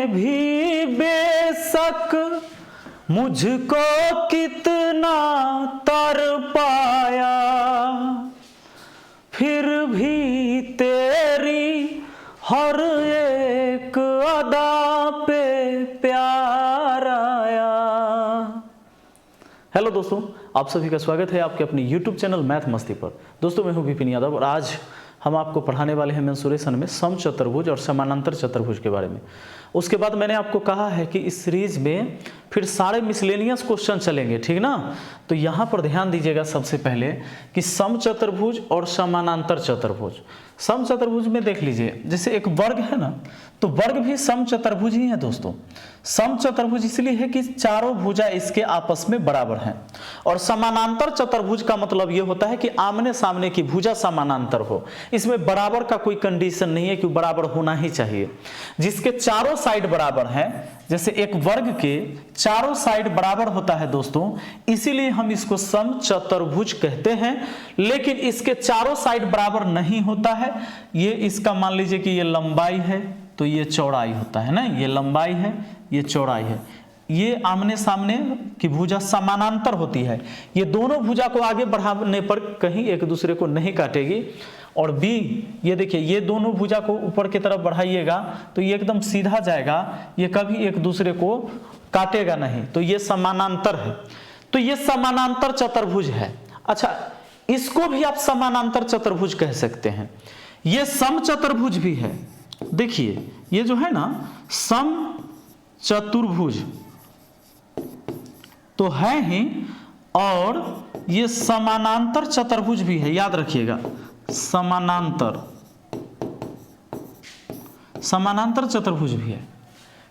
भी बेशक मुझको कितना तर पाया, फिर भी तेरी हर एक अदा पे प्यार आया। हेलो दोस्तों, आप सभी का स्वागत है आपके अपने YouTube चैनल मैथ मस्ती पर। दोस्तों मैं हूं विपिन यादव और आज हम आपको पढ़ाने वाले हैं मेंसुरेशन में समचतुर्भुज और समानांतर चतुर्भुज के बारे में। उसके बाद मैंने आपको कहा है कि इस सीरीज में फिर सारे मिसलेनियस क्वेश्चन चलेंगे, ठीक ना। तो यहाँ पर ध्यान दीजिएगा सबसे पहले कि समचतुर्भुज और समानांतर चतुर्भुज। समचतुर्भुज में देख लीजिए, जैसे एक वर्ग है ना, तो वर्ग भी समचतुर्भुज ही है दोस्तों। समचतुर्भुज इसलिए है कि चारों भुजा इसके आपस में बराबर हैं, और समानांतर चतुर्भुज का मतलब यह होता है कि आमने सामने की भुजा समानांतर हो। इसमें बराबर का कोई कंडीशन नहीं है कि बराबर होना ही चाहिए। जिसके चारों साइड बराबर हैं, जैसे एक वर्ग के चारों साइड बराबर होता है दोस्तों, इसीलिए हम इसको समचतुर्भुज कहते हैं। लेकिन इसके चारों साइड बराबर नहीं होता है। ये इसका मान लीजिए कि ये लंबाई है तो ये चौड़ाई होता है ना, ये लंबाई है ये चौड़ाई है। ये आमने सामने की भुजा समानांतर होती है। ये दोनों भुजा को आगे बढ़ाने पर कहीं एक दूसरे को नहीं काटेगी। और बी, ये देखिए, ये दोनों भुजा को ऊपर की तरफ बढ़ाइएगा तो ये एकदम सीधा जाएगा, ये कभी एक दूसरे को काटेगा नहीं, तो ये समानांतर है। तो ये समानांतर चतुर्भुज है। अच्छा, इसको भी आप समानांतर चतुर्भुज कह सकते हैं। ये समचतुर्भुज भी है। देखिए ये जो है ना समचतुर्भुज तो है ही, और ये समानांतर चतुर्भुज भी है। याद रखिएगा, समानांतर चतुर्भुज भी है।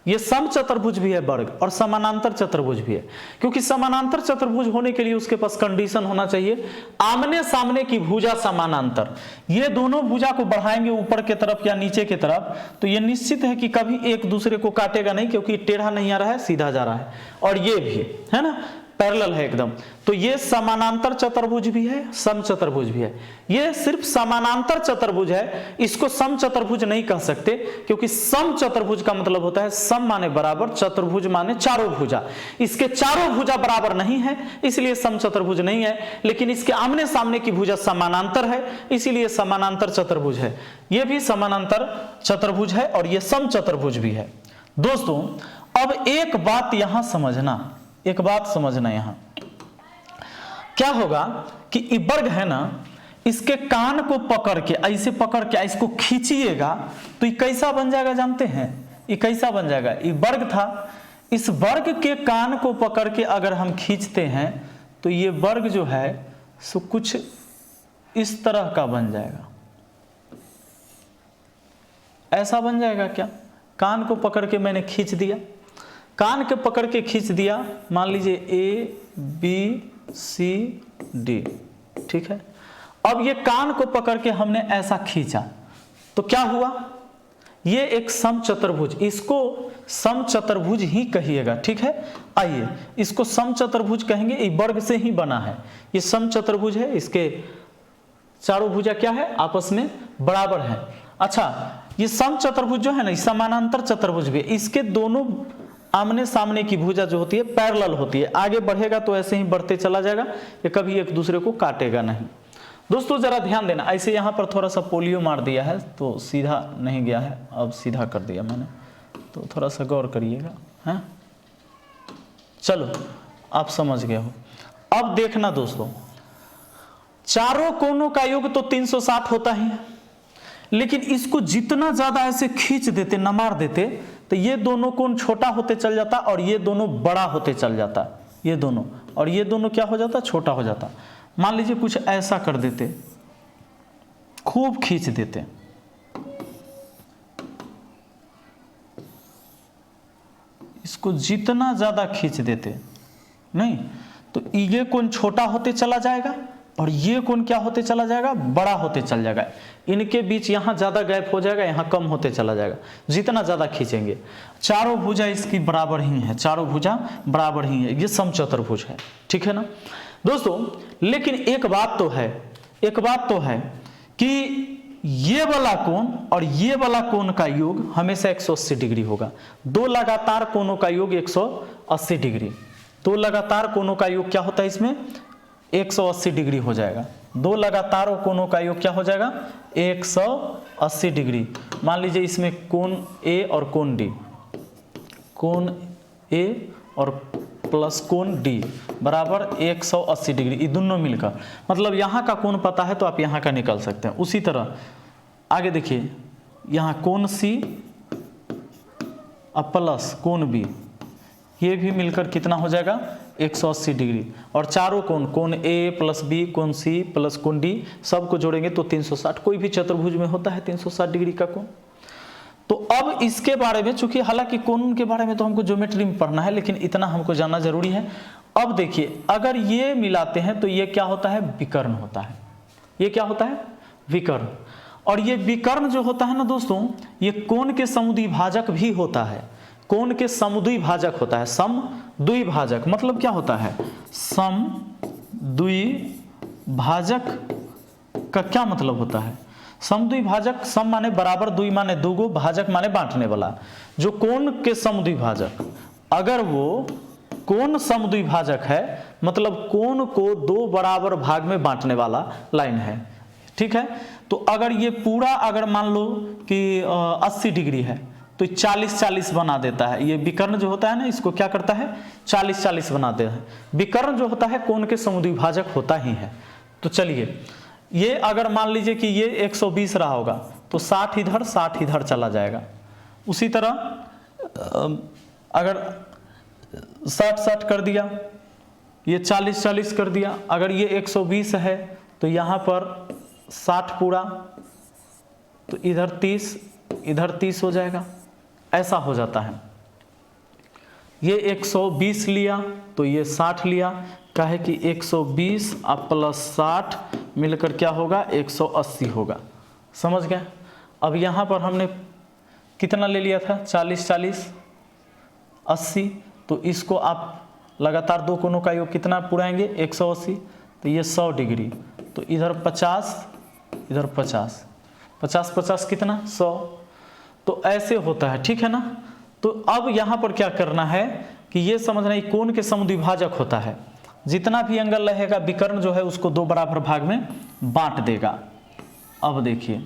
ये समचतुर्भुज भी है वर्ग, और समानांतर चतुर्भुज भी है। क्योंकि समानांतर चतुर्भुज होने के लिए उसके पास कंडीशन होना चाहिए आमने सामने की भुजा समानांतर। ये दोनों भुजा को बढ़ाएंगे ऊपर के तरफ या नीचे के तरफ, तो ये निश्चित है कि कभी एक दूसरे को काटेगा नहीं, क्योंकि टेढ़ा नहीं आ रहा है, सीधा जा रहा है। और ये भी है ना, पैरेलल है एकदम। तो ये समानांतर चतुर्भुज भी है, समचतुर्भुज भी है। ये सिर्फ समानांतर चतुर्भुज है, इसको समचतुर्भुज नहीं कह सकते, क्योंकि समचतुर्भुज का मतलब होता है सम माने बराबर, चतुर्भुज माने चारों भुजा। इसके चारों भुजा बराबर नहीं है, इसलिए समचतुर्भुज नहीं है। लेकिन इसके आमने सामने की भुजा समानांतर है, इसीलिए समानांतर चतुर्भुज है। ये भी समानांतर चतुर्भुज है और ये समचतुर्भुज भी है। दोस्तों अब एक बात यहां समझना, एक बात समझना, यहां क्या होगा कि ये वर्ग है ना, इसके कान को पकड़ के ऐसे पकड़ के इसको खींचिएगा तो ये कैसा बन जाएगा जानते हैं? ये कैसा बन जाएगा? ये वर्ग था, इस वर्ग के कान को पकड़ के अगर हम खींचते हैं तो ये वर्ग जो है सो कुछ इस तरह का बन जाएगा। ऐसा बन जाएगा क्या? कान को पकड़ के मैंने खींच दिया, कान के पकड़ के खींच दिया, मान लीजिए ए बी सी डी, ठीक है। अब ये कान को पकड़ के हमने ऐसा खींचा तो क्या हुआ? ये एक समचतुर्भुज, इसको समचतुर्भुज ही कहिएगा, ठीक है। आइए इसको समचतुर्भुज कहेंगे, ये वर्ग से ही बना है। ये समचतुर्भुज है, इसके चारों भुजा क्या है? आपस में बराबर है। अच्छा, ये समचतुर्भुज जो है ना, समानांतर चतुर्भुज भी, इसके दोनों आमने सामने की भुजा जो होती है पैरेलल होती है। आगे बढ़ेगा तो ऐसे ही बढ़ते चला जाएगा, ये कभी एक दूसरे को काटेगा नहीं। दोस्तों जरा ध्यान देना, ऐसे यहाँ पर थोड़ा सा पोलियो मार दिया है तो सीधा नहीं गया है, अब सीधा कर दिया मैंने, तो थोड़ा सा गौर करिएगा, हैं। चलो आप समझ गए हो। अब देखना दोस्तों, चारों कोनों का योग तो 360 होता ही है, लेकिन इसको जितना ज्यादा ऐसे खींच देते, नमार देते, तो ये दोनों कोण छोटा होते चल जाता और ये दोनों बड़ा होते चल जाता। ये दोनों और ये दोनों क्या हो जाता? छोटा हो जाता। मान लीजिए कुछ ऐसा कर देते, खूब खींच देते, इसको जितना ज्यादा खींच देते नहीं तो ये कोण छोटा होते चला जाएगा और ये कोण क्या होते चला जाएगा? बड़ा होते चल जाएगा। इनके बीच यहाँ ज्यादा गैप हो जाएगा, यहाँ कम होते चला जाएगा जितना ज्यादा खींचेंगे। चारों भुजा इसकी बराबर ही है, चारों भुजा बराबर ही है, ये समचतुर्भुज है, ठीक है ना दोस्तों। लेकिन एक बात तो है कि ये वाला कोण और ये वाला कोण का योग हमेशा 180 डिग्री होगा। दो लगातार कोणों का योग 180 डिग्री। दो लगातार कोणों का योग क्या होता है इसमें 180 डिग्री हो जाएगा। दो लगातार कोणों का योग क्या हो जाएगा 180 डिग्री। मान लीजिए इसमें कोण ए और कोण डी, कोण ए और प्लस कोण डी बराबर 180 डिग्री, ये दोनों मिलकर, मतलब यहाँ का कोण पता है तो आप यहाँ का निकाल सकते हैं। उसी तरह आगे देखिए, यहाँ कोण सी और प्लस कोण बी, ये भी मिलकर कितना हो जाएगा 180 डिग्री। और चारों कोण ए प्लस बी कोण सी प्लस कोण डी सबको जोड़ेंगे तो 360। कोई भी चतुर्भुज में होता है 360 डिग्री का कोण। तो अब इसके बारे में, चूंकि हालांकि कोण के बारे में तो हमको ज्योमेट्री में पढ़ना है, लेकिन इतना हमको जानना जरूरी है। अब देखिए, अगर ये मिलाते हैं तो ये क्या होता है विकर्ण होता है। ये क्या होता है विकर्ण। और ये विकर्ण जो होता है ना दोस्तों, ये कोण के समुद्विभाजक भी होता है। कोण के समुद्विभाजक होता है। समद्विभाजक मतलब क्या होता है, समद्विभाजक का क्या मतलब होता है। समद्विभाजक, सम माने बराबर, द्वि माने दुगो, भाजक माने बांटने वाला। जो कोण के समद्विभाजक, अगर वो कोण समद्विभाजक है मतलब कोण को दो बराबर भाग में बांटने वाला लाइन है, ठीक है। तो अगर ये पूरा, अगर मान लो कि 80 डिग्री है तो 40-40 बना देता है। ये विकर्ण जो होता है ना, इसको क्या करता है 40-40 बनाते हैं। विकर्ण जो होता है कोण के समुद्विभाजक होता ही है। तो चलिए, ये अगर मान लीजिए कि ये 120 रहा होगा तो 60 इधर 60 इधर चला जाएगा। उसी तरह अगर 60-60 कर दिया, ये 40-40 कर दिया। अगर ये 120 है तो यहाँ पर 60 पूरा, तो इधर 30 हो जाएगा। ऐसा हो जाता है। ये 120 लिया तो ये 60 लिया, काहे कि 120 और प्लस 60 मिलकर क्या होगा 180 होगा। समझ गए। अब यहाँ पर हमने कितना ले लिया था 40-40 80, तो इसको आप लगातार दो कोणों का योग कितना पुराएंगे 180, तो ये 100 डिग्री। तो इधर 50 इधर 50, 50-50 कितना 100। तो ऐसे होता है, ठीक है ना। तो अब यहाँ पर क्या करना है कि ये समझना है कोण के समुद्विभाजक होता है। जितना भी एंगल रहेगा विकर्ण जो है उसको दो बराबर भाग में बांट देगा। अब देखिए,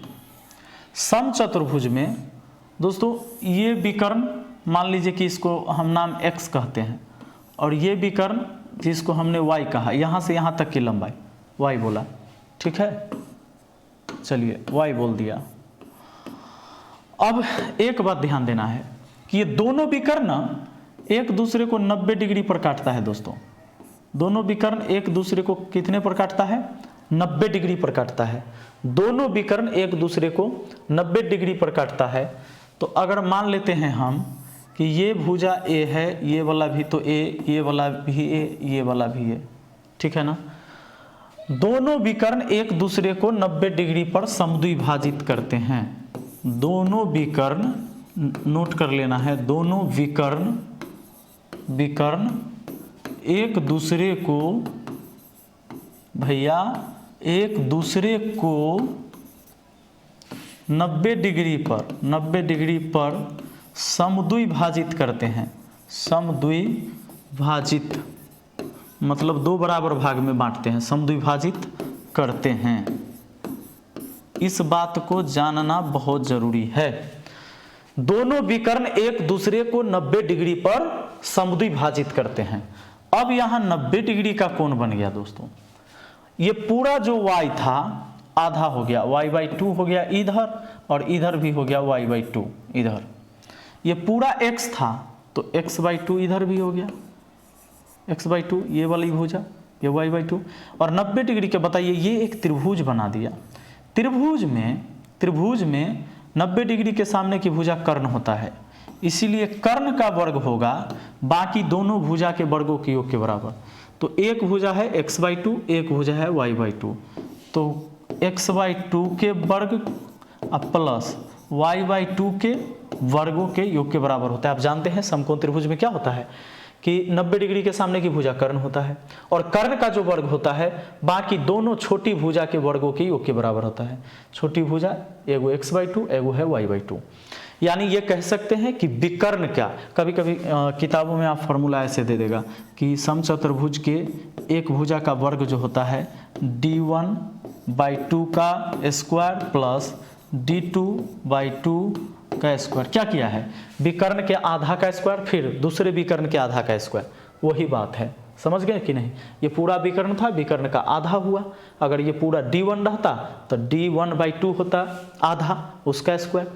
समचतुर्भुज में दोस्तों ये विकर्ण, मान लीजिए कि इसको हम नाम x कहते हैं, और ये विकर्ण जिसको हमने y कहा, यहाँ से यहाँ तक की लंबाई y बोला, ठीक है। चलिए y बोल दिया। अब एक बात ध्यान देना है कि ये दोनों विकर्ण एक दूसरे को 90 डिग्री पर काटता है दोस्तों। दोनों विकर्ण एक दूसरे को कितने पर काटता है 90 डिग्री पर काटता है। दोनों विकर्ण एक दूसरे को 90 डिग्री पर काटता है। तो अगर मान लेते हैं हम कि ये भुजा A है, ये वाला भी तो A, ये वाला भी A, ये वाला भी A, ठीक है ना। दोनों विकर्ण एक दूसरे को 90 डिग्री पर समद्विभाजित करते हैं। दोनों विकर्ण, नोट कर लेना है, दोनों विकर्ण एक दूसरे को, भैया एक दूसरे को 90 डिग्री पर समद्विभाजित करते हैं। समद्विभाजित मतलब दो बराबर भाग में बांटते हैं, समद्विभाजित करते हैं। इस बात को जानना बहुत जरूरी है। दोनों विकर्ण एक दूसरे को 90 डिग्री पर समद्विभाजित करते हैं। अब यहाँ 90 डिग्री का कोण बन गया दोस्तों। ये पूरा जो y था आधा हो गया, y/2 हो गया इधर, और इधर भी हो गया y/2 इधर। ये पूरा x था तो x/2 इधर भी हो गया x/2, ये वाली भुजा, ये y/2। और 90 डिग्री के बताइए, ये एक त्रिभुज बना दिया। त्रिभुज में 90 डिग्री के सामने की भुजा कर्ण होता है, इसीलिए कर्ण का वर्ग होगा बाकी दोनों भुजा के वर्गों के योग के बराबर। तो एक भुजा है x/2, एक भुजा है y/2, तो x/2 के वर्ग प्लस y/2 के वर्गों के योग के बराबर होता है। आप जानते हैं समकोण त्रिभुज में क्या होता है कि 90 डिग्री के सामने की भुजा कर्ण होता है, और कर्ण का जो वर्ग होता है बाकी दोनों छोटी भुजा के वर्गों के योग के बराबर होता है। छोटी भुजा एगो x/2 एगो है y/2। यानी ये कह सकते हैं कि विकर्ण क्या, कभी कभी किताबों में आप फॉर्मूला ऐसे दे देगा कि समचतुर्भुज के एक भुजा का वर्ग जो होता है d1/2 का स्क्वायर प्लस d2/2 का स्क्वायर। क्या किया है, विकर्ण के आधा का स्क्वायर फिर दूसरे विकर्ण के आधा का स्क्वायर, वही बात है। समझ गए कि नहीं। ये पूरा विकर्ण था, विकर्ण का आधा हुआ। अगर ये पूरा d1 रहता तो d1/2 होता आधा उसका स्क्वायर।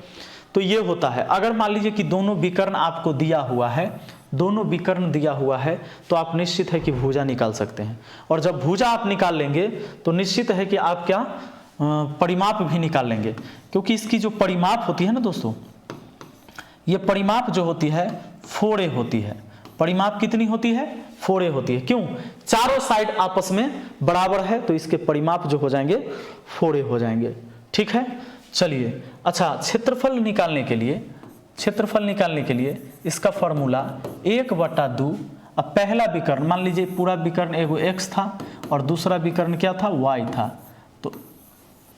तो ये होता है। अगर मान लीजिए कि दोनों विकर्ण आपको दिया हुआ है, दोनों विकर्ण दिया हुआ है, तो आप निश्चित है कि भुजा निकाल सकते हैं। और जब भुजा आप निकाल लेंगे तो निश्चित है कि आप क्या परिमाप भी निकाल लेंगे, क्योंकि इसकी जो परिमाप होती है ना दोस्तों, ये परिमाप जो होती है 4a होती है। परिमाप कितनी होती है, 4a होती है। क्यों, चारों साइड आपस में बराबर है तो इसके परिमाप जो हो जाएंगे 4a हो जाएंगे। ठीक है, चलिए। अच्छा, क्षेत्रफल निकालने के लिए इसका फॉर्मूला 1/2। अब पहला विकर्ण मान लीजिए पूरा विकर्ण एगो x था और दूसरा विकर्ण क्या था, y था, तो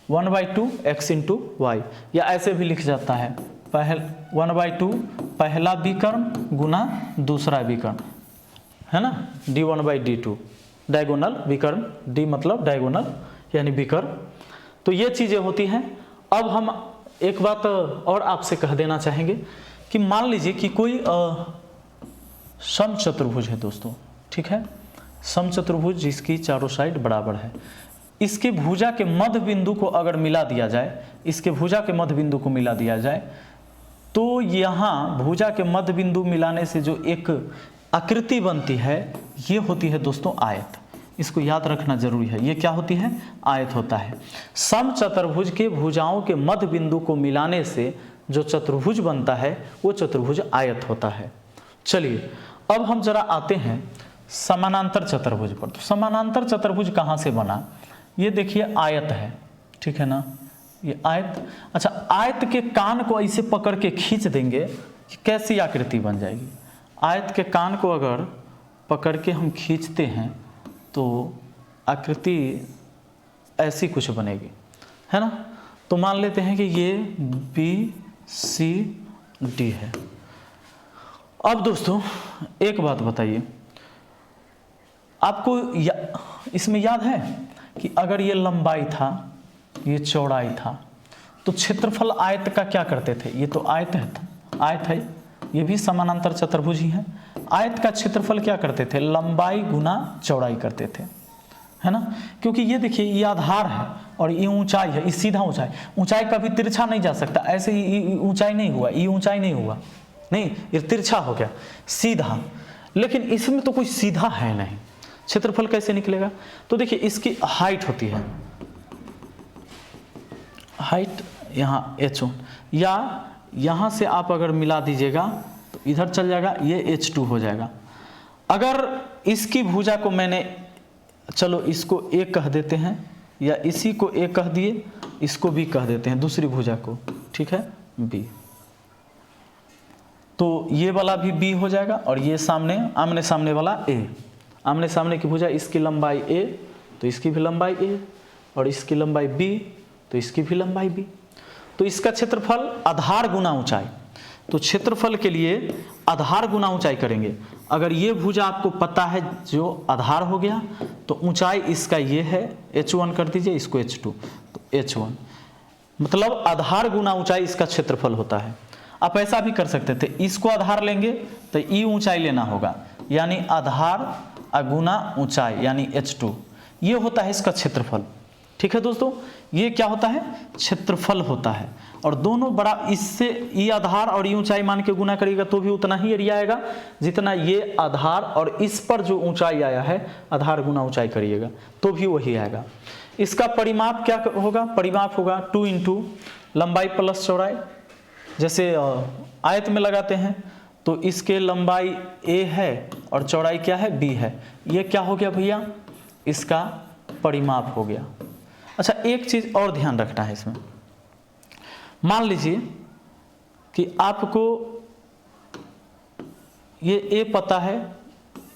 1/2 x × y, या ऐसे भी लिख जाता है 1/2 पहला विकर्ण गुना दूसरा विकर्ण, है ना, d1/d2 डायगोनल विकर्ण, d मतलब डायगोनल यानी विकर्ण। तो ये चीज़ें होती हैं। अब हम एक बात और आपसे कह देना चाहेंगे कि मान लीजिए कि कोई समचतुर्भुज है दोस्तों, ठीक है, समचतुर्भुज जिसकी चारों साइड बराबर है, इसके भुजा के मध्य बिंदु को अगर मिला दिया जाए, इसके भुजा के मध्य बिंदु को मिला दिया जाए, तो यहाँ भुजा के मध्य बिंदु मिलाने से जो एक आकृति बनती है ये होती है दोस्तों आयत। इसको याद रखना जरूरी है, ये क्या होती है, आयत होता है। समचतुर्भुज के भुजाओं के मध्य बिंदु को मिलाने से जो चतुर्भुज बनता है वो चतुर्भुज आयत होता है। चलिए अब हम जरा आते हैं समानांतर चतुर्भुज पर। तो समानांतर चतुर्भुज कहाँ से बना, ये देखिए आयत है, ठीक है ना, ये आयत। अच्छा, आयत के कान को ऐसे पकड़ के खींच देंगे कि कैसी आकृति बन जाएगी। आयत के कान को अगर पकड़ के हम खींचते हैं तो आकृति ऐसी कुछ बनेगी, है ना। तो मान लेते हैं कि ये BCD है। अब दोस्तों एक बात बताइए, आपको इसमें याद है कि अगर ये लंबाई था, ये चौड़ाई था, तो क्षेत्रफल आयत का क्या करते थे, ये तो आयत है, ये भी समानांतर चतुर्भुज ही है। आयत का क्षेत्रफल क्या करते थे, लंबाई गुना चौड़ाई करते थे, है ना। क्योंकि ये देखिए ये आधार है और ये ऊंचाई है, ये सीधा ऊंचाई कभी तिरछा नहीं जा सकता। ऐसे ही ऊंचाई नहीं हुआ, ये ऊंचाई नहीं हुआ, नहीं, ये तिरछा हो गया सीधा। लेकिन इसमें तो कोई सीधा है नहीं, क्षेत्रफल कैसे निकलेगा। तो देखिए इसकी हाइट होती है, हाइट यहाँ h1, या यहाँ से आप अगर मिला दीजिएगा तो इधर चल जाएगा, ये h2 हो जाएगा। अगर इसकी भुजा को मैंने, चलो इसको a कह देते हैं, या इसी को a कह दिए, इसको b कह देते हैं, दूसरी भुजा को, ठीक है, b। तो ये वाला भी b हो जाएगा और ये सामने आमने सामने वाला a। आमने सामने की भुजा, इसकी लंबाई a तो इसकी भी लंबाई a, और इसकी लंबाई b तो इसकी भी लंबाई b। तो इसका क्षेत्रफल आधार गुना ऊंचाई। तो क्षेत्रफल के लिए आधार गुना ऊंचाई करेंगे। अगर ये भुजा आपको पता है जो आधार हो गया, तो ऊंचाई इसका ये है, h1 कर दीजिए, इसको h2, तो h1 मतलब आधार गुना ऊंचाई इसका क्षेत्रफल होता है। आप ऐसा भी कर सकते थे, इसको आधार लेंगे तो ई ऊंचाई लेना होगा, यानी आधार गुना ऊंचाई यानी h2, ये होता है इसका क्षेत्रफल। ठीक है दोस्तों, ये क्या होता है, क्षेत्रफल होता है। और दोनों बड़ा, इससे ई आधार और ई ऊंचाई मान के गुना करिएगा तो भी उतना ही एरिया आएगा जितना ये आधार और इस पर जो ऊंचाई आया है, आधार गुना ऊंचाई करिएगा तो भी वही आएगा। इसका परिमाप क्या होगा, परिमाप होगा 2 × लंबाई प्लस चौड़ाई। जैसे आयत में लगाते हैं तो इसके लंबाई a है और चौड़ाई क्या है, b है। ये क्या हो गया भैया, इसका परिमाप हो गया। अच्छा, एक चीज और ध्यान रखना है इसमें। मान लीजिए कि आपको ये a पता है,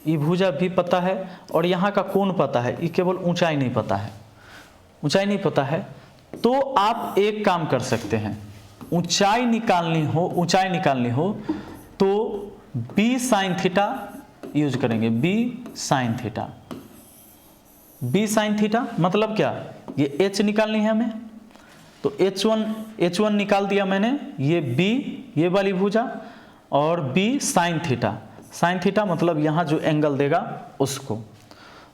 ये भुजा भी पता है और यहाँ का कोण पता है, ये केवल ऊंचाई नहीं पता है, ऊंचाई नहीं पता है। तो आप एक काम कर सकते हैं, ऊंचाई निकालनी हो तो b साइन थीटा यूज करेंगे, b sine theta. b sine theta मतलब क्या, ये h निकालनी है हमें, तो h1 निकाल दिया मैंने, ये b ये वाली भुजा और b sine theta. Sine theta मतलब यहाँ जो एंगल देगा उसको।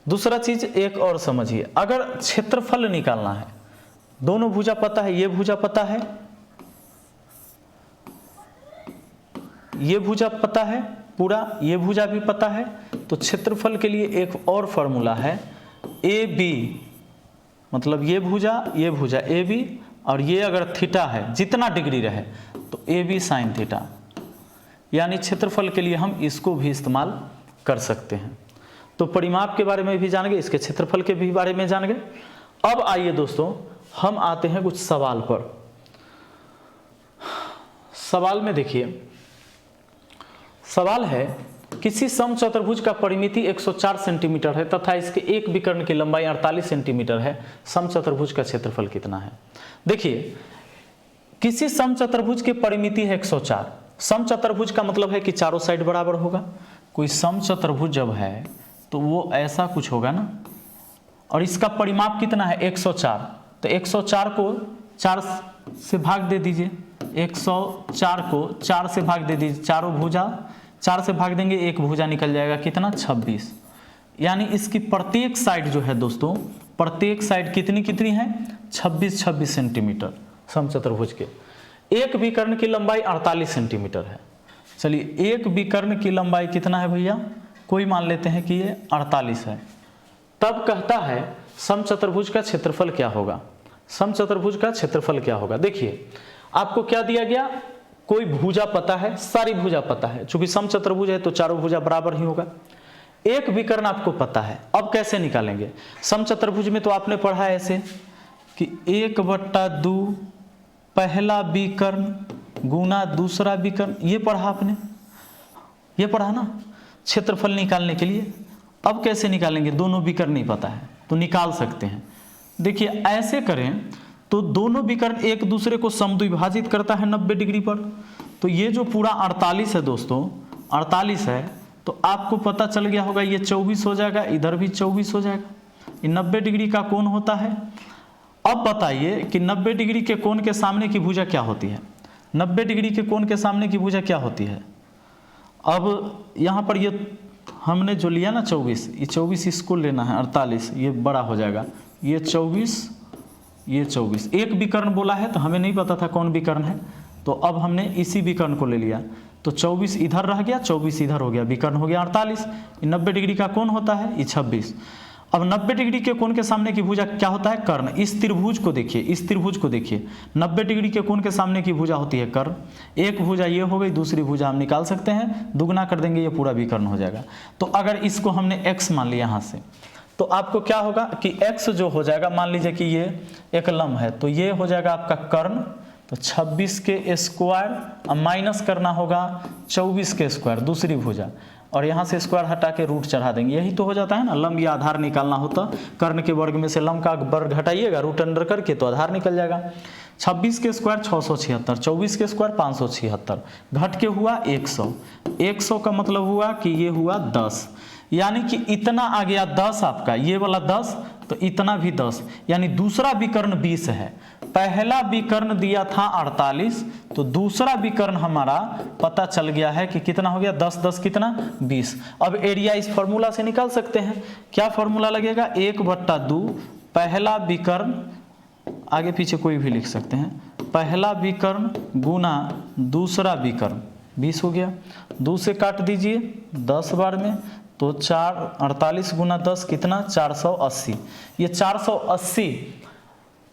दूसरा चीज एक और समझिए, अगर क्षेत्रफल निकालना है, दोनों भुजा पता है, ये भुजा पता है, ये भुजा पता है पूरा, ये भुजा भी पता है, तो क्षेत्रफल के लिए एक और फॉर्मूला है ए बी, मतलब ये भुजा ए बी, और ये अगर थीटा है जितना डिग्री रहे तो ए बी साइन थीटा, यानी क्षेत्रफल के लिए हम इसको भी इस्तेमाल कर सकते हैं। तो परिमाप के बारे में भी जान गए, इसके क्षेत्रफल के भी बारे में जान गए। अब आइए दोस्तों हम आते हैं कुछ सवाल पर। सवाल में देखिए, सवाल है किसी समचतुर्भुज का परिमिति 104 सेंटीमीटर है तथा इसके एक विकर्ण की लंबाई 48 सेंटीमीटर है, समचतुर्भुज का क्षेत्रफल कितना है। देखिए किसी समचतुर्भुज की परिमिति है 104, समचतुर्भुज का मतलब है कि चारों साइड बराबर होगा। कोई समचतुर्भुज जब है तो वो ऐसा कुछ होगा ना, और इसका परिमाप कितना है 104, तो 104 को 4 से भाग दे दीजिए, 104 को 4 से भाग दे दीजिए, चारों भुजा 4 से भाग देंगे, एक भुजा निकल जाएगा कितना 26। यानी इसकी प्रत्येक साइड जो है दोस्तों, प्रत्येक साइड कितनी है 26 सेंटीमीटर समचतुर्भुज के। एक विकर्ण की लंबाई 48 सेंटीमीटर है। चलिए एक विकर्ण की लंबाई कितना है भैया, कोई मान लेते हैं कि ये 48 है। तब कहता है समचतुर्भुज का क्षेत्रफल क्या होगा, समचतुर्भुज का क्षेत्रफल क्या होगा। देखिए आपको क्या दिया गया, कोई भुजा पता है, सारी भुजा पता है, चूंकि समचतुर्भुज है तो चारों भुजा बराबर ही होगा। एक विकर्ण आपको पता है, अब कैसे निकालेंगे। समचतुर्भुज में तो आपने पढ़ा है ऐसे कि 1/2 पहला विकर्ण गुना दूसरा विकर्ण, ये पढ़ा आपने, ये पढ़ा ना क्षेत्रफल निकालने के लिए। अब कैसे निकालेंगे, दोनों विकर्ण नहीं पता है तो निकाल सकते हैं। देखिए ऐसे करें तो दोनों विकर्ण एक दूसरे को समद्विभाजित करता है 90 डिग्री पर, तो ये जो पूरा 48 है दोस्तों, 48 है, तो आपको पता चल गया होगा ये 24 हो जाएगा, इधर भी 24 हो जाएगा। ये 90 डिग्री का कोण होता है। अब बताइए कि 90 डिग्री के कोण के सामने की भुजा क्या होती है, 90 डिग्री के कोण के सामने की भुजा क्या होती है। अब यहाँ पर ये हमने जो लिया ना 24, ये 24 इसको लेना है, 48 ये बड़ा हो जाएगा, ये 24 ये 24। एक विकर्ण बोला है तो हमें नहीं पता था कौन विकर्ण है, तो अब हमने इसी विकर्ण को ले लिया, तो 24 इधर रह गया, 24 इधर हो गया, विकर्ण हो गया 48। 90 डिग्री का कोण होता है ये 26। अब 90 डिग्री के कोण के सामने की भुजा क्या होता है, कर्ण। इस त्रिभुज को देखिए, इस त्रिभुज को देखिए, 90 डिग्री के कोण के सामने की भुजा होती है कर्ण। एक भुजा ये हो गई, दूसरी भुजा हम निकाल सकते हैं, दुगना कर देंगे ये पूरा विकर्ण हो जाएगा। तो अगर इसको हमने x मान लिया यहाँ से, तो आपको क्या होगा कि x जो हो जाएगा, मान लीजिए कि ये एक लंब है, तो ये हो जाएगा आपका कर्ण, तो 26 के स्क्वायर, अब माइनस करना होगा 24 के स्क्वायर दूसरी भुजा, और यहाँ से स्क्वायर हटा के रूट चढ़ा देंगे। यही तो हो जाता है ना, लंब या आधार निकालना होता, कर्ण के वर्ग में से लंब का वर्ग हटाइएगा रूट अंडर करके तो आधार निकल जाएगा। 26 के स्क्वायर 676, 24 के स्क्वायर 576, घट के हुआ 100। 100 का मतलब हुआ कि ये हुआ 10, यानी कि इतना आ गया 10 आपका, ये वाला 10 तो इतना भी 10, यानी दूसरा विकर्ण 20 है। पहला विकर्ण दिया था 48, तो दूसरा विकर्ण हमारा पता चल गया है कि कितना हो गया, 10 10 कितना 20। अब एरिया इस फॉर्मूला से निकाल सकते हैं। क्या फॉर्मूला लगेगा, 1/2 पहला विकर्ण, आगे पीछे कोई भी लिख सकते हैं, पहला विकर्ण गुना दूसरा विकर्ण, 20 हो गया। 2 से काट दीजिए 10 बार में, तो 48 गुना 10 कितना 480। ये 480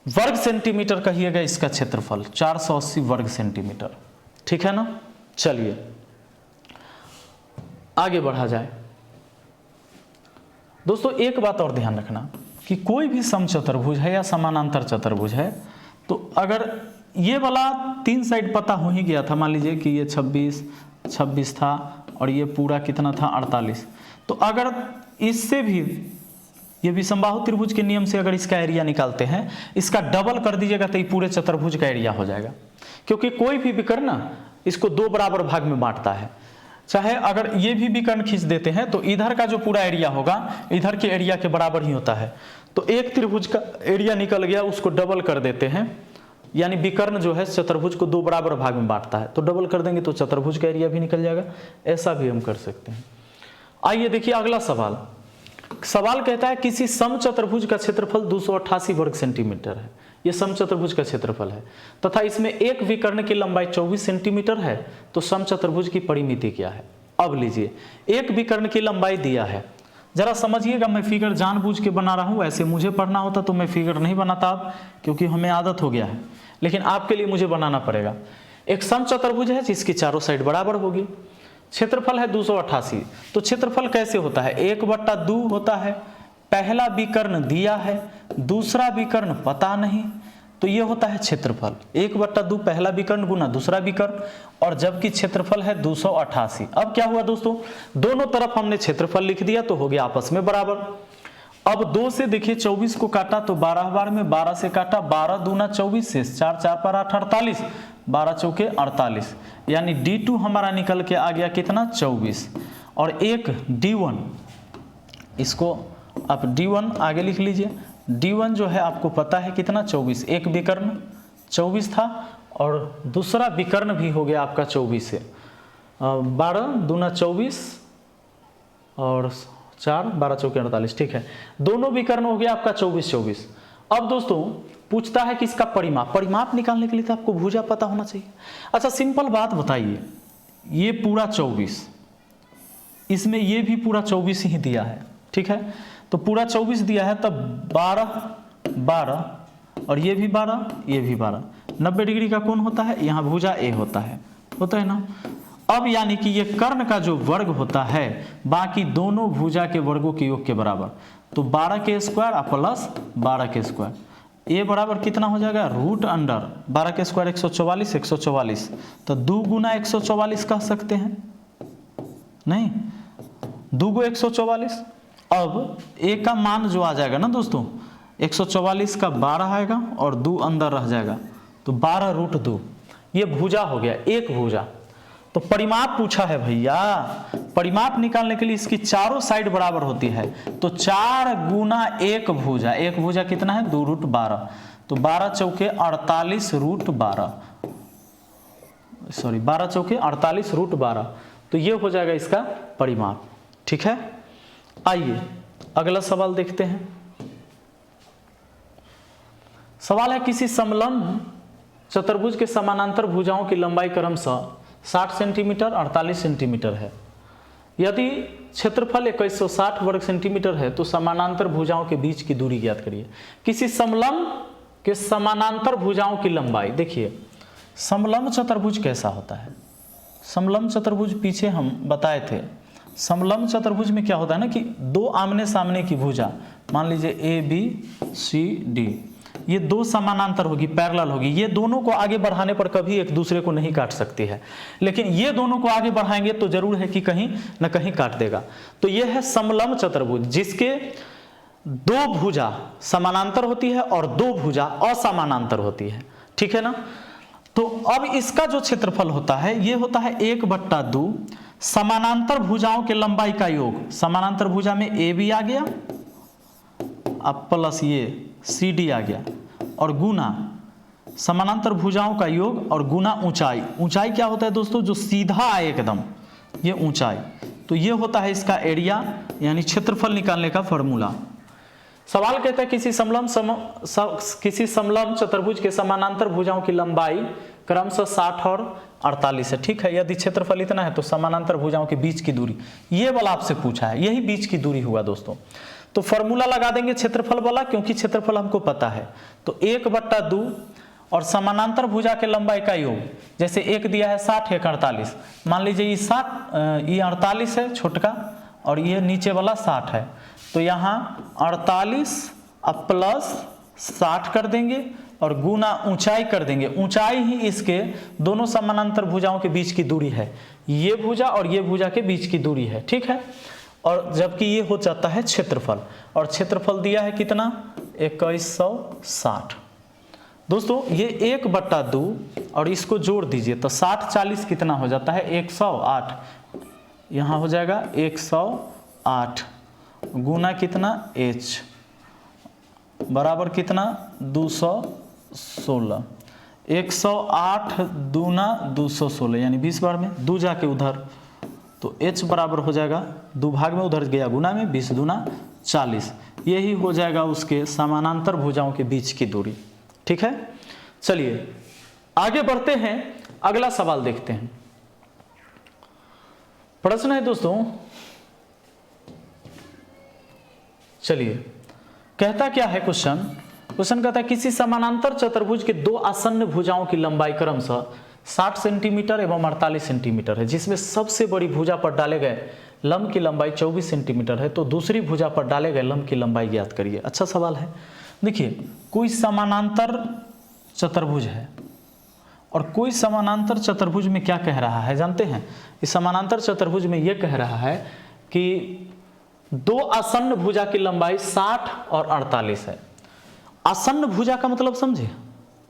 वर्ग सेंटीमीटर कहिएगा इसका क्षेत्रफल, 480 वर्ग सेंटीमीटर, ठीक है ना। चलिए आगे बढ़ा जाए। दोस्तों एक बात और ध्यान रखना कि कोई भी समचतुर्भुज है या समानांतर चतुर्भुज है, तो अगर ये वाला 3 साइड पता हो ही गया था, मान लीजिए कि ये 26 था और ये पूरा कितना था 48, तो अगर इससे भी ये विषमबाहु त्रिभुज के नियम से अगर इसका एरिया निकालते हैं, इसका डबल कर दीजिएगा तो ये पूरे चतुर्भुज का एरिया हो जाएगा, क्योंकि कोई भी विकर्ण ना इसको दो बराबर भाग में बांटता है। चाहे अगर ये भी विकर्ण खींच देते हैं तो इधर का जो पूरा एरिया होगा इधर के एरिया के बराबर ही होता है। तो एक त्रिभुज का एरिया निकल गया, उसको डबल कर देते हैं, यानी विकर्ण जो है चतुर्भुज को दो बराबर भाग में बांटता है, तो डबल कर देंगे तो चतुर्भुज का एरिया भी निकल जाएगा। ऐसा भी हम कर सकते हैं। आइए देखिए अगला सवाल। सवाल कहता है किसी समचतुर्भुज का क्षेत्रफल 288 वर्ग सेंटीमीटर है। यह समचतुर्भुज का क्षेत्रफल है तथा इसमें एक विकर्ण की लंबाई 24 सेंटीमीटर है, तो समचतुर्भुज की परिमिति क्या है। अब लीजिए, एक विकर्ण की लंबाई दिया है, जरा समझिएगा, मैं फिगर जानबूझ के बना रहा हूं। ऐसे मुझे पढ़ना होता तो मैं फिगर नहीं बनाता अब, क्योंकि हमें आदत हो गया है, लेकिन आपके लिए मुझे बनाना पड़ेगा। एक समचतुर्भुज है जिसकी चारों साइड बराबर होगी, क्षेत्रफल है 288। तो क्षेत्रफल कैसे होता है, 1/2 होता है। पहला विकर्ण दिया है, दूसरा विकर्ण पता नहीं, तो ये होता है क्षेत्रफल। 1/2 पहला विकर्ण गुना दूसरा विकर्ण, और जबकि क्षेत्रफल है 288। अब क्या हुआ दोस्तों, दोनों तरफ हमने क्षेत्रफल लिख दिया तो हो गया आपस में बराबर। अब 2 से देखिए 24 को काटा तो 12 बार में, 12 से काटा 12 दूना 24 से 4 4 पर 8 48, 12 चौके 48, यानी D2 हमारा निकल के आ गया कितना 24। और एक D1, इसको आप D1 आगे लिख लीजिए। D1 जो है आपको पता है कितना 24, एक विकर्ण 24 था और दूसरा विकर्ण भी हो गया आपका 24 से। 12 दूना 24 और 4 12 चौके 48, ठीक है, दोनों विकर्ण हो गया आपका 24 24। अब दोस्तों पूछता है कि इसका परिमाप, परिमाप निकालने के लिए तो आपको भुजा पता होना चाहिए। अच्छा सिंपल बात बताइए, ये पूरा 24, इसमें ये भी पूरा 24 ही दिया है, ठीक है, तो पूरा 24 दिया है, तब 12 12 और ये भी 12 ये भी 12, 90 डिग्री का कोण होता है, यहाँ भुजा ए होता है ना। अब यानी कि ये कर्ण का जो वर्ग होता है बाकी दोनों भुजा के वर्गों के योग के बराबर, तो 12 के स्क्वायर प्लस 12 के स्क्वायर, ये बराबर कितना हो जाएगा रूट अंडर 12 के स्क्वायर 144 144, तो 2 गुना 144 कह सकते हैं, नहीं 2 गो 144। अब ए का मान जो आ जाएगा ना दोस्तों 144 का 12 आएगा और 2 अंदर रह जाएगा, तो 12√2, ये भुजा हो गया, एक भुजा। तो परिमाप पूछा है भैया, परिमाप निकालने के लिए इसकी चारों साइड बराबर होती है, तो 4 गुना एक भुजा, एक भुजा कितना है 2√12, तो 12 चौके 48√12, सॉरी 12 चौके 48√12, तो ये हो जाएगा इसका परिमाप, ठीक है। आइए अगला सवाल देखते हैं। सवाल है किसी समलंब चतुर्भुज के समानांतर भुजाओं की लंबाई क्रमशः 60 सेंटीमीटर 48 सेंटीमीटर है। यदि क्षेत्रफल 2160 वर्ग सेंटीमीटर है तो समानांतर भुजाओं के बीच की दूरी ज्ञात करिए। किसी समलंब के समानांतर भुजाओं की लंबाई, देखिए समलंब चतुर्भुज कैसा होता है, समलंब चतुर्भुज पीछे हम बताए थे। समलंब चतुर्भुज में क्या होता है ना कि दो आमने सामने की भुजा, मान लीजिए ABCD, ये दो समानांतर होगी, पैरेलल होगी, ये दोनों को आगे बढ़ाने पर कभी एक दूसरे को नहीं काट सकती है, लेकिन ये दोनों को आगे बढ़ाएंगे तो जरूर है कि कहीं न कहीं काट देगा। तो ये है समलंब चतुर्भुज जिसके दो भुजा समानांतर होती है और दो भुजा असमानांतर होती है, ठीक है ना। तो अब इसका जो क्षेत्रफल होता है ये होता है 1/2 समानांतर भुजाओं के लंबाई का योग, समानांतर भुजा में AB आ गया अब प्लस ये CD आ गया, और गुना समानांतर भुजाओं का योग और गुना ऊंचाई। ऊंचाई क्या होता है दोस्तों, जो सीधा आए एकदम, ये ऊंचाई, तो ये होता है इसका एरिया, यानी क्षेत्रफल निकालने का फॉर्मूला। सवाल कहता है किसी समलंब चतुर्भुज के समानांतर भुजाओं की लंबाई क्रमशः 60 और 48 है, ठीक है। यदि क्षेत्रफल इतना है तो समानांतर भुजाओं के बीच की दूरी, ये वाला आपसे पूछा है, यही बीच की दूरी हुआ दोस्तों। तो फॉर्मूला लगा देंगे क्षेत्रफल वाला, क्योंकि क्षेत्रफल हमको पता है, तो 1/2 और समानांतर भुजा के लंबाई का योग, जैसे एक दिया है 60 एक 48, मान लीजिए ये 48 है छोटका और ये नीचे वाला 60 है, तो यहाँ 48 अब प्लस 60 कर देंगे और गुना ऊंचाई कर देंगे। ऊंचाई ही इसके दोनों समानांतर भुजाओं के बीच की दूरी है, ये भुजा और ये भुजा के बीच की दूरी है, ठीक है। और जबकि ये हो जाता है क्षेत्रफल, और क्षेत्रफल दिया है कितना 2160। दोस्तों ये 1/2 और इसको जोड़ दीजिए तो 60 40 कितना हो जाता है 108। यहाँ हो जाएगा 108 गुना कितना h बराबर कितना 216। 108 दूना 216 यानी 20 बार में 2 जाके उधर, तो h बराबर हो जाएगा 2 भाग में उधर गया गुना में 20 दूना 40। यही हो जाएगा उसके समानांतर भुजाओं के बीच की दूरी। ठीक है, चलिए आगे बढ़ते हैं, अगला सवाल देखते हैं। प्रश्न है दोस्तों, चलिए कहता क्या है क्वेश्चन कहता है किसी समानांतर चतुर्भुज के 2 आसन्न भुजाओं की लंबाई क्रमशः 60 सेंटीमीटर एवं 48 सेंटीमीटर है, जिसमें सबसे बड़ी भुजा पर डाले गए लंब की लंबाई 24 सेंटीमीटर है, तो दूसरी भुजा पर डाले गए लंब की लंबाई ज्ञात करिए। अच्छा सवाल है। देखिए कोई समानांतर चतुर्भुज है और कोई समानांतर चतुर्भुज में क्या कह रहा है जानते हैं? इस समानांतर चतुर्भुज में यह कह रहा है कि 2 आसन्न भुजा की लंबाई 60 और 48 है। आसन्न भुजा का मतलब समझे?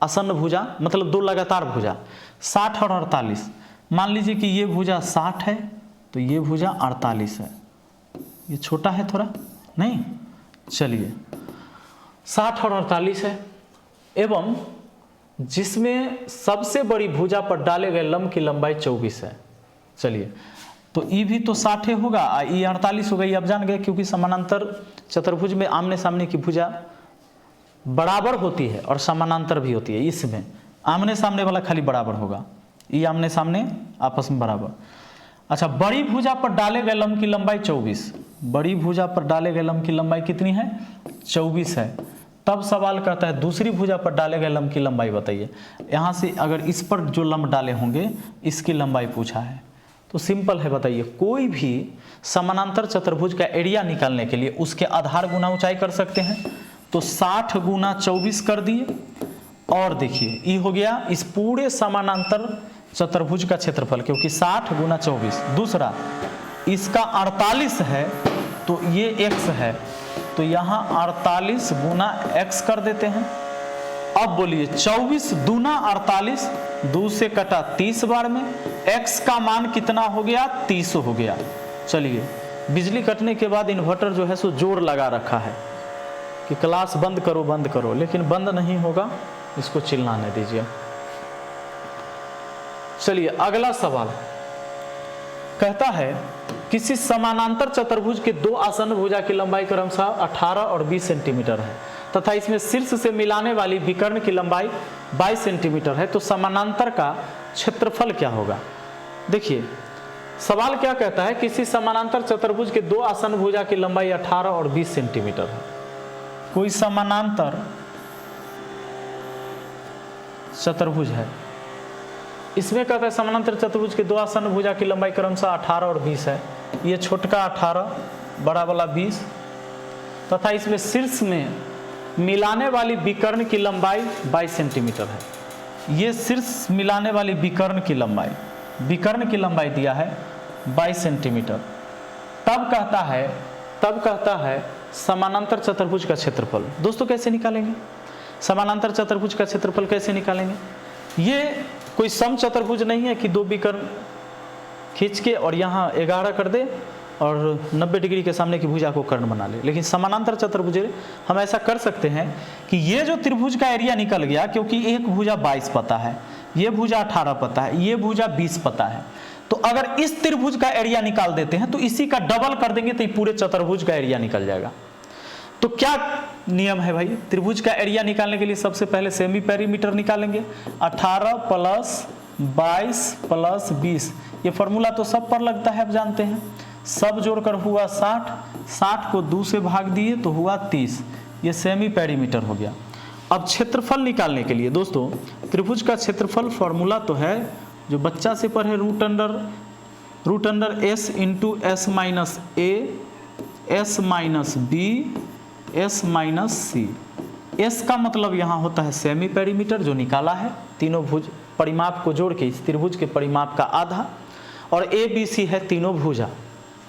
आसन्न भुजा मतलब 2 लगातार भुजा 60 और 48। मान लीजिए कि ये भुजा 60 है तो ये भुजा 48 है। ये छोटा है थोड़ा नहीं, चलिए 60 और 48 है, एवं जिसमें सबसे बड़ी भुजा पर डाले गए लंब की लंबाई 24 है। चलिए तो ई भी तो 60 होगा, ई 48 हो गई। आप जान गए क्योंकि समानांतर चतुर्भुज में आमने सामने की भुजा बराबर होती है और समानांतर भी होती है। इसमें आमने सामने वाला खाली बराबर होगा, ई आमने सामने आपस में बराबर। अच्छा, बड़ी भुजा पर डाले गए लंब की लंबाई 24, बड़ी भुजा पर डाले गए लंब की लंबाई कितनी है 24 है। तब सवाल करता है दूसरी भुजा पर डाले गए लंब की लंबाई बताइए। यहाँ से अगर इस पर जो लंब डाले होंगे इसकी लंबाई पूछा है, तो सिंपल है, बताइए। कोई भी समानांतर चतुर्भुज का एरिया निकालने के लिए उसके आधार गुना ऊंचाई कर सकते हैं, तो 60 गुना 24 कर दिए, और देखिए ई हो गया इस पूरे समानांतर चतुर्भुज का क्षेत्रफल, क्योंकि 60 गुना 24। दूसरा इसका 48 है तो ये x है, तो यहाँ 48 गुना x कर देते हैं। अब बोलिए 24 दूना 48, 2 से कटा 30 बार में, x का मान कितना हो गया 30 हो गया। चलिए बिजली कटने के बाद इन्वर्टर जो है सो जोर लगा रखा है कि क्लास बंद करो, लेकिन बंद नहीं होगा, इसको चिल्लाने दीजिए। चलिए अगला सवाल कहता है किसी समानांतर चतुर्भुज के 2 आसन्न भुजा की लंबाई क्रमशः 18 और 20 सेंटीमीटर है तथा इसमें शीर्ष से मिलाने वाली विकर्ण की लंबाई 22 सेंटीमीटर है, तो समानांतर का क्षेत्रफल क्या होगा? देखिए सवाल क्या कहता है, किसी समानांतर चतुर्भुज के 2 आसन्न भुजा की लंबाई 18 और 20 सेंटीमीटर है। कोई समानांतर चतुर्भुज है, इसमें कहता है समानांतर चतुर्भुज के 2 आसन्न भुजा की लंबाई क्रमशः 18 और 20 है। ये छोटका 18, बड़ा वाला 20, तथा इसमें शीर्ष में मिलाने वाली विकर्ण की लंबाई 22 सेंटीमीटर है। ये शीर्ष मिलाने वाली विकर्ण की लंबाई दिया है 22 सेंटीमीटर। तब कहता है समानांतर चतुर्भुज का क्षेत्रफल। दोस्तों कैसे निकालेंगे समानांतर चतुर्भुज का क्षेत्रफल? कैसे निकालेंगे? ये कोई सम चतुर्भुज नहीं है कि 2 विकर्ण खींच के और यहाँ 11 कर दे और 90 डिग्री के सामने की भुजा को कर्ण बना ले। लेकिन समानांतर चतुर्भुज हम ऐसा कर सकते हैं कि ये जो त्रिभुज का एरिया निकल गया, क्योंकि एक भुजा 22 पता है, ये भुजा 18 पता है, ये भुजा 20 पता है, तो अगर इस त्रिभुज का एरिया निकाल देते हैं तो इसी का डबल कर देंगे तो ये पूरे चतुर्भुज का एरिया निकल जाएगा। तो क्या नियम है भाई? त्रिभुज का एरिया निकालने के लिए सबसे पहले सेमी पेरीमीटर निकालेंगे। 18 प्लस 22 प्लस 20, ये फॉर्मूला तो सब पर लगता है, आप जानते हैं। सब जोड़कर हुआ 60, 60 को 2 से भाग दिए तो हुआ 30, ये सेमी पेरीमीटर हो गया। अब क्षेत्रफल निकालने के लिए दोस्तों त्रिभुज का क्षेत्रफल फॉर्मूला तो है, जो बच्चा से पढ़े, root under s into s minus A, s minus B, s minus C. s का मतलब यहाँ होता है सेमी पेरीमीटर जो निकाला है, तीनों भुज परिमाप को जोड़ के इस त्रिभुज के परिमाप का आधा, और a b c है तीनों भुजा,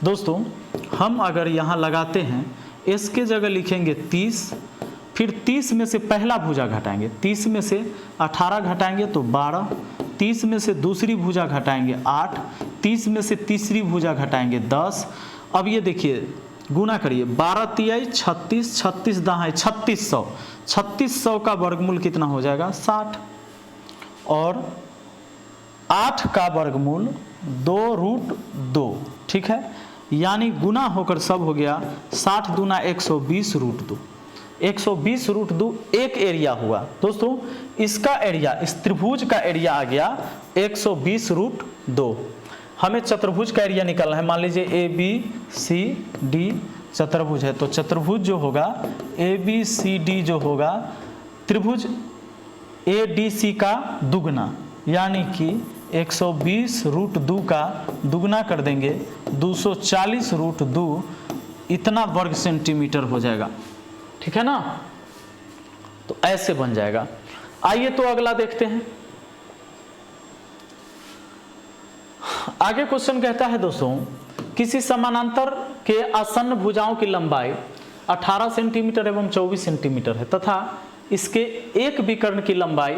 दोस्तों हम अगर यहाँ लगाते हैं, इसके जगह लिखेंगे 30, फिर 30 में से पहला भुजा घटाएंगे, 30 में से 18 घटाएंगे तो 12, 30 में से दूसरी भुजा घटाएंगे 8, 30 में से तीसरी भुजा घटाएंगे 10। अब ये देखिए गुना करिए, 12 तिहाई 36, 36 दहाई 3600, 3600 का वर्गमूल कितना हो जाएगा 60, और 8 का वर्गमूल 2√2, ठीक है, यानी गुना होकर सब हो गया 60 दूना 120√2, 120√2 एक एरिया हुआ। दोस्तों इसका एरिया, इस त्रिभुज का एरिया आ गया 120√2। हमें चतुर्भुज का एरिया निकालना है। मान लीजिए ABCD चतुर्भुज है, तो चतुर्भुज जो होगा ABCD जो होगा त्रिभुज ADC का दुगना, यानी कि 120√2 का दुगना कर देंगे 240√2, इतना वर्ग सेंटीमीटर हो जाएगा, ठीक है ना। तो ऐसे बन जाएगा। आइए तो अगला देखते हैं। आगे क्वेश्चन कहता है दोस्तों, किसी समानांतर के आसन्न भुजाओं की लंबाई 18 सेंटीमीटर एवं 24 सेंटीमीटर है तथा इसके एक विकर्ण की लंबाई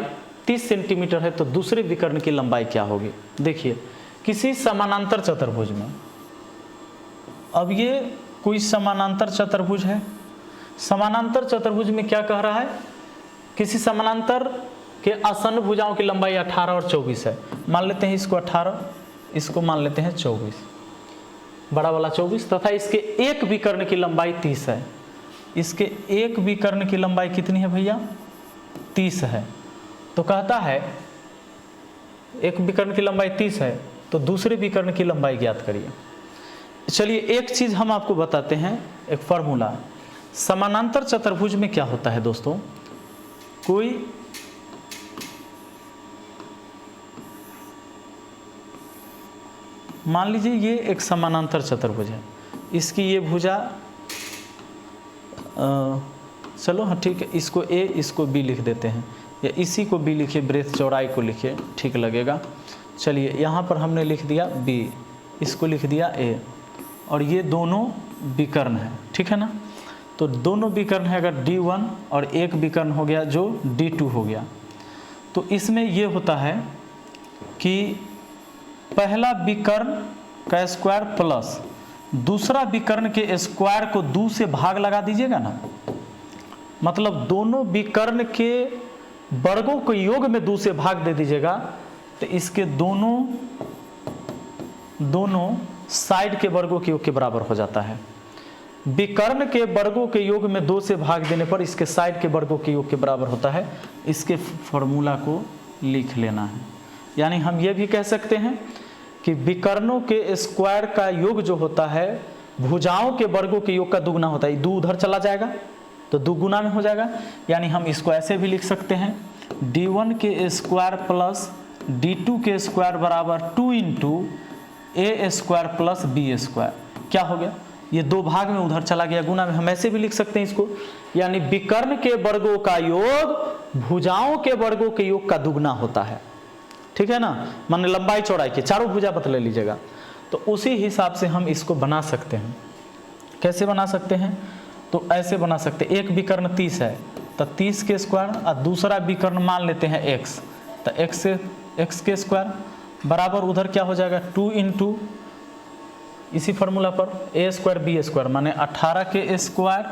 30 सेंटीमीटर है, तो दूसरे विकर्ण की लंबाई क्या होगी। देखिए किसी समानांतर चतुर्भुज में, अब ये कोई समानांतर चतुर्भुज है, समानांतर चतुर्भुज में क्या कह रहा है, किसी समानांतर के आसन्न भुजाओं की लंबाई 18 और 24 है। मान लेते हैं इसको 18, इसको मान लेते हैं 24, बड़ा वाला 24, तथा इसके एक विकर्ण की लंबाई 30 है। इसके एक विकर्ण की लंबाई कितनी है भैया 30 है। तो कहता है एक विकर्ण की लंबाई 30 है, तो दूसरे विकर्ण की लंबाई ज्ञात करिए। चलिए एक चीज हम आपको बताते हैं, एक फार्मूला। समानांतर चतुर्भुज में क्या होता है दोस्तों, कोई मान लीजिए ये एक समानांतर चतुर्भुज है, इसकी ये भुजा चलो हाँ ठीक है, इसको A इसको B लिख देते हैं, या इसी को B लिखिए, ब्रेथ चौड़ाई को लिखिए, ठीक लगेगा। चलिए यहाँ पर हमने लिख दिया B, इसको लिख दिया A, और ये दोनों विकर्ण है, ठीक है ना। तो दोनों विकर्ण है, अगर D1 और एक विकर्ण हो गया जो D2 हो गया, तो इसमें ये होता है कि पहला विकर्ण का स्क्वायर प्लस दूसरा विकर्ण के स्क्वायर को 2 से भाग लगा दीजिएगा ना, मतलब दोनों विकर्ण के वर्गों को योग में 2 से भाग दे दीजिएगा, तो इसके दोनों साइड के वर्गों के योग के बराबर हो जाता है। विकर्ण के वर्गों के योग में 2 से भाग देने पर इसके साइड के वर्गों के योग के बराबर होता है। इसके फॉर्मूला को लिख लेना है। यानी हम ये भी कह सकते हैं कि विकर्णों के स्क्वायर का योग जो होता है भुजाओं के वर्गों के योग का दुगुना होता है। 2 उधर चला जाएगा तो 2 गुना में हो जाएगा। यानी हम इसको ऐसे भी लिख सकते हैं, D1 के स्क्वायर प्लस D2 के स्क्वायर बराबर 2 into A square plus B square. क्या हो गया, ये 2 भाग में उधर चला गया, गुना में। हम ऐसे भी लिख सकते हैं इसको, यानी विकर्ण के वर्गों का योग भुजाओं के वर्गों के योग का दुगना होता है, ठीक है ना। मान लंबाई चौड़ाई के चारों भुजा बतले लीजिएगा, तो उसी हिसाब से हम इसको बना सकते हैं। कैसे बना सकते हैं, तो ऐसे बना सकते हैं, एक विकर्ण 30 है तो 30 के स्क्वायर, और दूसरा विकर्ण मान लेते हैं x, तो x के स्क्वायर बराबर उधर क्या हो जाएगा 2 इंटू इसी फार्मूला पर A स्क्वायर B स्क्वायर, माने 18 के स्क्वायर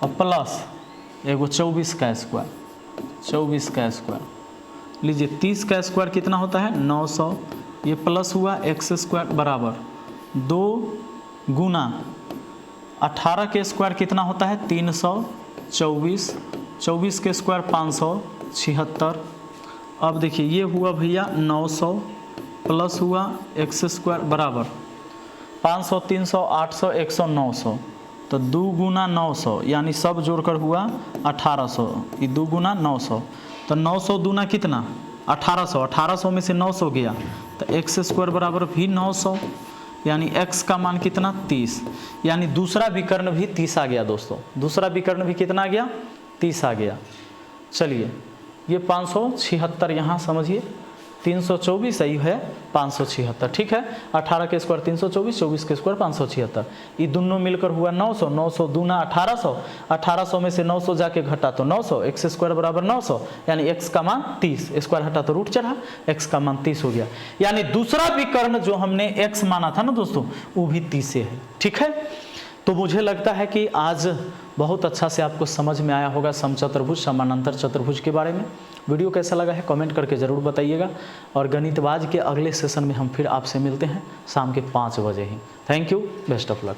और प्लस एगो 24 का स्क्वायर, 24 का स्क्वायर लीजिए। 30 का स्क्वायर कितना होता है 900, ये प्लस हुआ x स्क्वायर बराबर 2 गुना 18 के स्क्वायर कितना होता है 324, 24 के स्क्वायर 576। अब देखिए ये हुआ भैया 900 प्लस हुआ x स्क्वायर बराबर 500, 300, 800, 100, 900, तो 2 गुना 900 यानी सब जोड़कर हुआ 1800, ये 2 गुना 900, तो 900 दूना कितना 1800, 1800 में से 900 गया तो x स्क्वायर बराबर भी 900, यानी x का मान कितना 30, यानी दूसरा विकर्ण भी 30 आ गया दोस्तों। दूसरा विकर्ण भी कितना आ गया 30 आ गया। चलिए ये 576 यहाँ समझिए, 324 सही है 576, ठीक है। 18 के स्क्वायर 324, 24 के स्क्वायर 576, ये दोनों मिलकर हुआ 900, 900 दूना 1800, 1800 में से 900 जाके घटा तो 900, एक्स स्क्वायर बराबर 900, यानी एक्स का मान 30, स्क्वायर हटा तो रूट चढ़ा, एक्स का मान 30 हो गया। यानी दूसरा विकर्ण जो हमने एक्स माना था ना दोस्तों, वो भी 30 है, ठीक है। तो मुझे लगता है कि आज बहुत अच्छा से आपको समझ में आया होगा समचतुर्भुज समानांतर चतुर्भुज के बारे में। वीडियो कैसा लगा है कमेंट करके ज़रूर बताइएगा, और गणितवाज के अगले सेशन में हम फिर आपसे मिलते हैं शाम के 5 बजे ही। Thank you, best of luck.